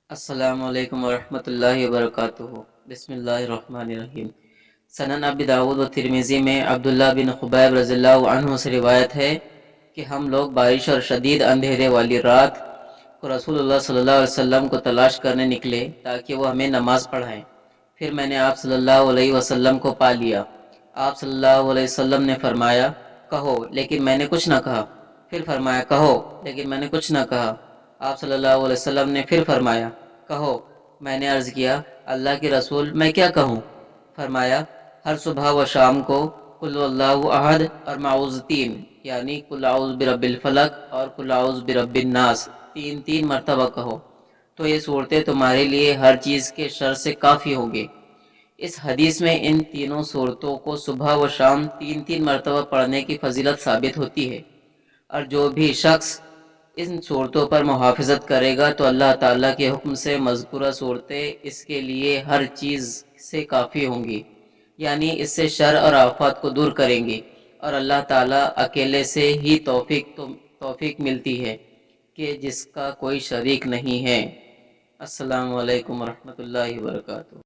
السلام علیکم ورحمۃ اللہ وبرکاتہ۔ بسم اللہ الرحمن الرحیم۔ سنن ابی داود و ترمذی میں عبداللہ بن خبیب رضی اللہ عنہ سے روایت ہے کہ ہم لوگ بارش اور شدید اندھیرے والی رات کو رسول اللہ صلی اللہ علیہ وسلم کو تلاش کرنے نکلے تاکہ وہ ہمیں نماز پڑھائیں۔ پھر میں نے آپ صلی اللہ علیہ وسلم کو پا لیا۔ آپ صلی اللہ علیہ وسلم نے فرمایا کہو، لیکن میں نے کچھ نہ کہا۔ پھر فرمایا کہو، لیکن میں نے کچھ نہ کہا۔ آپ صلی اللہ علیہ وسلم نے پھر فرمایا کہو۔ میں نے عرض کیا اللہ کے رسول میں کیا کہوں؟ فرمایا ہر صبح و شام کو قل اللہ احد اور معوذتین یعنی قل اعوذ برب الفلق اور قل اعوذ برب الناس تین تین مرتبہ کہو، تو یہ صورتیں تمہارے لیے ہر چیز کے شر سے کافی ہوں گے۔ اس حدیث میں ان تینوں صورتوں کو صبح و شام تین تین مرتبہ پڑھنے کی فضیلت ثابت ہوتی ہے، اور جو بھی شخص ان صورتوں پر محافظت کرے گا تو اللہ تعالیٰ کے حکم سے مذکورہ صورتیں اس کے لیے ہر چیز سے کافی ہوں گی، یعنی اس سے شر اور آفات کو دور کریں گی، اور اللہ تعالیٰ اکیلے سے ہی توفیق ملتی ہے کہ جس کا کوئی شریک نہیں ہے۔ السلام علیکم ورحمۃ اللہ وبرکاتہ۔